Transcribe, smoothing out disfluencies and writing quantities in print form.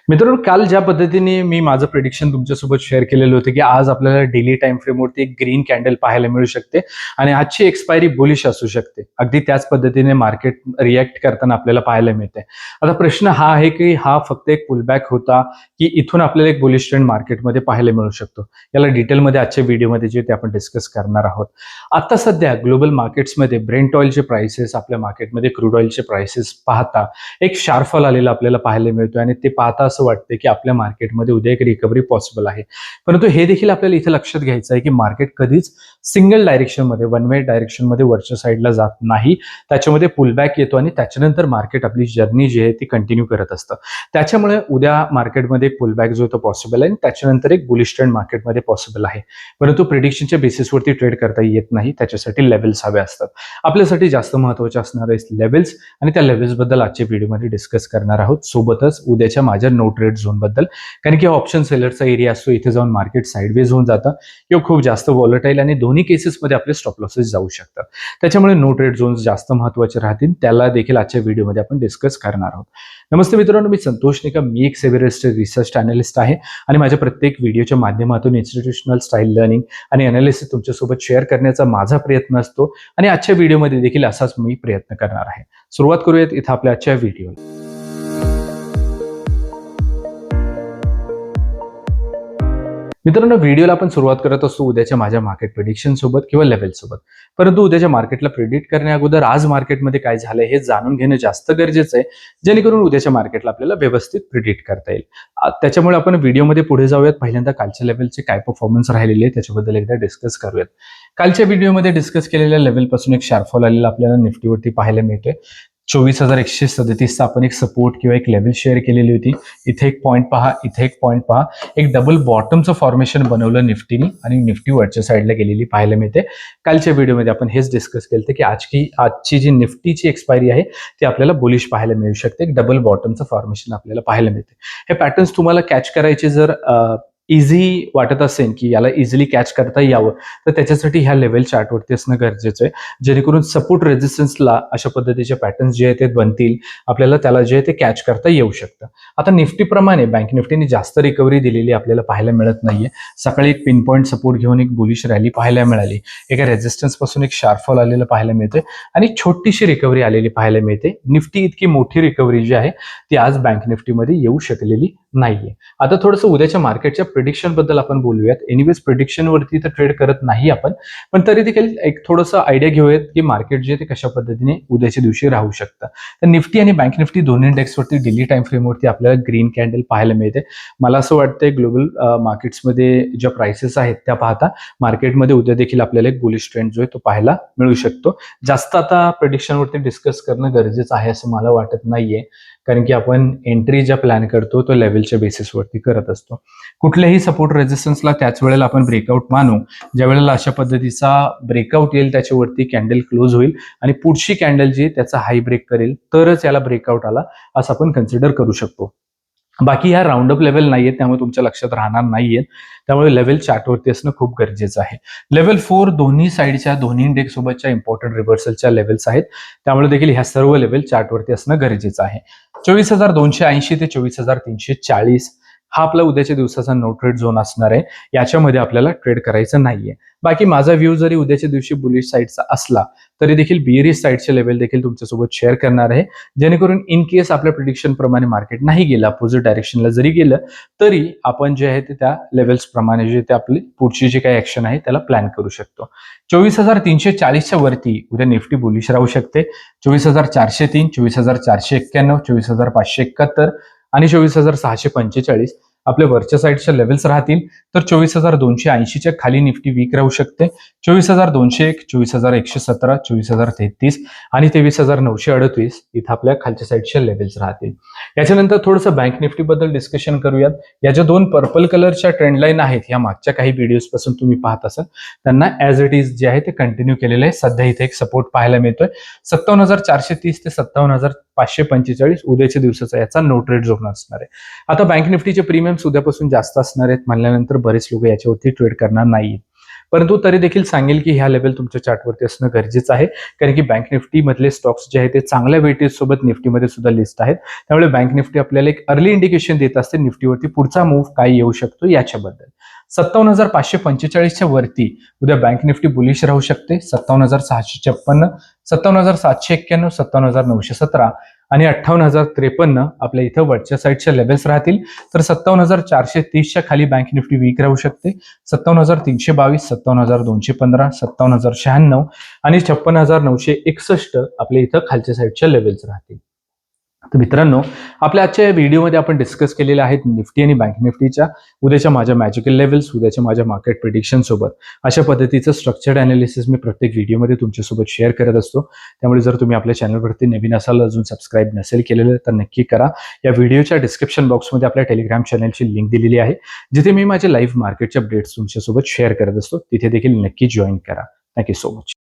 मित्रांनो, काल ज्या पद्धतीने मी माझं प्रेडिक्शन तुमच्यासोबत शेअर केलेलं होतं की आज आपल्याला डेली टाइम फ्रेमवरती एक ग्रीन कॅन्डल पाहायला मिळू शकते आणि आजची एक्सपायरी बुलिश असू शकते. अगदी त्याच पद्धतीने मार्केट रिॲक्ट करताना आपल्याला पाहायला मिळते. आता प्रश्न हा आहे की हा फक्त एक पुलबॅक होता की इथून आपल्याला एक बुलिश ट्रेंड मार्केटमध्ये पाहायला मिळू शकतो. याला डिटेलमध्ये आजच्या व्हिडिओमध्ये जे ते आपण डिस्कस करणार आहोत. आता सध्या ग्लोबल मार्केट्समध्ये ब्रेंट ऑइलचे प्राइसेस, आपल्या मार्केटमध्ये क्रूड ऑइलचे प्राइसेस पाहता एक शार्प फॉल आलेला आपल्याला पाहायला मिळतो आणि ते पाहता असं वाटतं की आपल्या मार्केटमध्ये उद्या एक रिकव्हरी पॉसिबल आहे. परंतु हे देखील आपल्याला इथे लक्षात घ्यायचं आहे की मार्केट कधीच सिंगल डायरेक्शनमध्ये, वन वे डायरेक्शनमध्ये वरच्या साईडला जात नाही. त्याच्यामध्ये पुलबॅक येतो आणि त्याच्यानंतर मार्केट आपली जर्नी जी आहे ती कंटिन्यू करत असतं. त्याच्यामुळे उद्या मार्केटमध्ये एक पुलबॅक जो तो पॉसिबल आहे आणि त्याच्यानंतर एक बुलिश ट्रेंड मार्केटमध्ये पॉसिबल आहे. परंतु प्रिडिक्शनच्या बेसिसवरती ट्रेड करता येत नाही. त्याच्यासाठी लेवल्स हवे असतात. आपल्यासाठी जास्त महत्त्वाचे असणारे लेवल्स आणि त्या लेवल्सबद्दल आजच्या व्हिडिओमध्ये डिस्कस करणार आहोत. सोबतच उद्याच्या माझ्या नो ट्रेड झोनबद्दल, कारण की ऑप्शन सेलरचा एरिया असतो, इथे जाऊन मार्केट साईडवेज होऊन जातं किंवा खूप जास्त व्हॉलेटाईल आणि दोन्ही केसेसमध्ये आपले स्टॉप लॉसेस जाऊ शकतात. त्याच्यामुळे नो ट्रेड झोन्स जास्त महत्त्वाचे राहतील. त्याला देखील आजच्या व्हिडिओमध्ये आपण डिस्कस करणार आहोत. नमस्ते मित्रांनो, मी संतोष निकम. मी एक सेव्हियरिस्ट रिसर्च अॅनालिस्ट आहे आणि माझ्या प्रत्येक व्हिडिओच्या माध्यमातून इन्स्टिट्यूशनल स्टाईल लर्निंग आणि अनालिसिस तुमच्यासोबत शेअर करण्याचा माझा प्रयत्न असतो आणि आजच्या व्हिडिओमध्ये देखील असाच मी प्रयत्न करणार आहे. सुरुवात करूयात इथं आपल्या आजच्या व्हिडिओला. मित्रांनो, व्हिडिओला आपण सुरुवात करत असतो उद्याच्या माझ्या मार्केट प्रिडिक्शन सोबत किंवा लेवल सोबत. परंतु उद्याच्या मार्केटला प्रिडिक्ट करण्या अगोदर आज मार्केटमध्ये काय झालंय हे जाणून घेणं जास्त गरजेचं आहे, जेणेकरून उद्याच्या मार्केटला आपल्याला व्यवस्थित प्रिडिक्ट करता येईल. त्याच्यामुळे आपण व्हिडिओमध्ये पुढे जाऊयात. पहिल्यांदा कालच्या लेवलचे काय परफॉर्मन्स राहिलेले आहे त्याच्याबद्दल एकदा डिस्कस करूयात. कालच्या व्हिडिओमध्ये डिस्कस केलेल्या लेवलपासून एक शार्प फॉल आलेला आपल्याला निफ्टीवरती पाहायला मिळतोय. 24,137चा आपण एक सपोर्ट किंवा एक लेवल शेअर केलेली होती. इथे एक पॉईंट पहा, इथे एक पॉईंट पहा. एक डबल बॉटमचं फॉर्मेशन बनवलं निफ्टीने आणि निफ्टी वरच्या साईडला गेलेली पाहायला मिळते. कालच्या व्हिडिओमध्ये आपण हेच डिस्कस केलं की आजची जी निफ्टीची एक्सपायरी आहे ती आपल्याला बुलिश पाहायला मिळू शकते. एक डबल बॉटमचं फॉर्मेशन आपल्याला पाहायला मिळते. हे पॅटर्न्स तुम्हाला कॅच करायचे जर इझी वाटत असेल की याला इझिली कॅच करता यावं, तर त्याच्यासाठी ह्या लेवल चार्टवरती असणं गरजेचं आहे, जेणेकरून सपोर्ट रेझिस्टन्सला अशा पद्धतीचे पॅटर्न्स जे आहेत ते बनतील, आपल्याला त्याला जे आहे ते कॅच करता येऊ शकतं. आता निफ्टीप्रमाणे बँक निफ्टीने जास्त रिकव्हरी दिलेली आपल्याला पाहायला मिळत नाहीये. सकाळी एक पिन पॉईंट सपोर्ट घेऊन एक बुलिश रॅली पाहायला मिळाली. एका रेझिस्टन्स पासून एक शार्प फॉल आलेलं पाहायला मिळते आणि छोटीशी रिकव्हरी आलेली पाहायला मिळते. निफ्टी इतकी मोठी रिकव्हरी जी आहे ती आज बँक निफ्टीमध्ये येऊ शकलेली नाहीये. आता थोडंसं उद्याच्या मार्केटच्या प्रिडिक्शन बद्दल आपण बोलूयात. एनिवेज प्रिडिक्शन वरती तर ट्रेड करत नाही आपण, पण तरी देखील एक थोडंसं आयडिया घेऊयात की मार्केट जे ते कशा पद्धतीने उद्याच्या दिवशी राहू शकतं. तर निफ्टी आणि बँक निफ्टी दोन्ही इंडेक्सवरती डेली टाइम फ्रेमवरती आपल्याला ग्रीन कॅन्डल पाहायला मिळते. मला असं वाटतंय ग्लोबल मार्केट्समध्ये ज्या प्राइसेस आहेत त्या पाहता मार्केटमध्ये उद्या देखील आपल्याला एक बुलिश ट्रेंड जो आहे तो पाहायला मिळू शकतो. जास्त आता प्रिडिक्शनवरती डिस्कस करणं गरजेचं आहे असं मला वाटत नाहीये, कारण की आपण एंट्री ज्या प्लॅन करतो तो लेवलच्या बेसिसवरती करत असतो. कुठल्याही सपोर्ट रेझिस्टन्सला त्याच वेळेला आपण ब्रेकआउट मानू. ज्या वेळेला अशा पद्धतीचा ब्रेकआउट येईल त्याच्यावरती कॅन्डल क्लोज होईल आणि पुढची कॅन्डल जी त्याचा हाय ब्रेक करेल तरच याला ब्रेकआउट आला असं आपण कन्सिडर करू शकतो. बाकी ह्या राऊंड अप लेवल नाहीयेत, त्यामुळे तुमच्या लक्षात राहणार नाहीयेत. त्यामुळे लेवल चार्टवरती असणं खूप गरजेचं आहे. लेवल 4 दोन्ही साईडच्या, दोन्ही इंडेक्स सोबतच्या इम्पॉर्टंट रिव्हर्सलच्या लेवल्स आहेत. त्यामुळे देखील ह्या सर्व लेवल चार्टवरती असणं गरजेचं आहे. 24,280 ते 24,340 हा आपला उद्याच्या दिवसाचा नो ट्रेड झोन असणार आहे. याच्यामध्ये आपल्याला ट्रेड करायचं नाहीये. बाकी माझा व्ह्यू जरी उद्याच्या दिवशी बुलिश साईडचा असला तरी देखील बिअरिश साईडचे लेवल देखील तुमच्यासोबत शेअर करणार आहे, जेणेकरून इन केस आपल्या प्रिडिक्शन प्रमाणे मार्केट नाही गेलं, अपोजिट डायरेक्शनला जरी गेलं तरी आपण जे आहे ते त्या लेवल्स प्रमाणे जे ते आपली पुढची जी काही ऍक्शन आहे त्याला प्लॅन करू शकतो. 24,340च्या वरती उद्या निफ्टी बुलिश राहू शकते. 24,403, 24,491, 24,571 आणि 24,645 आपल्या वरच्या साईडच्या लेवल्स राहतील. तर 24,280च्या खाली निफ्टी वीक राहू शकते. 24,201, 24,117, 24,033 आणि 23,938 इथं आपल्या खालच्या साईडच्या लेवल्स राहतील. याच्यानंतर थोडंसं बँक निफ्टी बद्दल डिस्कशन करूयात. या ज्या दोन पर्पल कलरच्या ट्रेंड लाईन आहेत या मागच्या काही व्हिडिओज पासून तुम्ही पाहत असाल, त्यांना ऍज इट इज जे आहे ते कंटिन्यू केलेलं आहे. सध्या इथे एक सपोर्ट पाहायला मिळतोय 57,430 ते 57,545 उद्याच्या दिवसाचा याचा नो ट्रेड झोन असणार आहे. आता बँक निफ्टीचे प्रीमियम्स उद्यापासून जास्त असणार आहेत म्हणल्यानंतर बरेच लोक याच्यावरती ट्रेड करणार नाहीत. परंतु तरी देखील सांगेल की ह्या लेवल तुमच्या चार्टवरती असणं गरजेचं आहे, कारण की बँक निफ्टी मधले स्टॉक्स जे आहेत ते चांगल्या वेटेज सोबत निफ्टीमध्ये सुद्धा लिस्ट आहेत. त्यामुळे बँक निफ्टी आपल्याला एक अर्ली इंडिकेशन देत असते निफ्टीवरती पुढचा मूव्ह काय येऊ शकतो याच्याबद्दल. 57,545च्या वरती उद्या बँक निफ्टी बुलिश राहू शकते. 57,656, 57,791, 57,917 आणि 58,053 आपल्या इथं वरच्या साईडच्या लेवल्स राहतील. तर 57,430च्या खाली बँक निफ्टी वीक राहू शकते. 57,322, 57,215, 57,096 आणि 56,961 आपल्या इथं खालच्या साईडच्या लेवल्स राहतील. तर मित्रांनो, आपल्या आजच्या व्हिडिओमध्ये आपण डिस्कस केलेल्या आहेत निफ्टी आणि बँक निफ्टीच्या उद्याच्या माझ्या मॅजिकल लेवल्स, उद्याच्या माझ्या मार्केट प्रिडिक्शन सोबत. अशा पद्धतीचं स्ट्रक्चर्ड अनालिसिस मी प्रत्येक व्हिडिओमध्ये तुमच्यासोबत शेअर करत असतो. त्यामुळे जर तुम्ही आपल्या चॅनलवरती नवीन असाल, अजून सबस्क्राईब नसेल केलेलं तर नक्की करा. या व्हिडिओच्या डिस्क्रिप्शन बॉक्समध्ये आपल्या टेलिग्राम चॅनलची लिंक दिलेली आहे, जिथे मी माझे लाईव्ह मार्केटचे अपडेट्स तुमच्यासोबत शेअर करत असतो. तिथे देखील नक्की जॉईन करा. Thank you so much.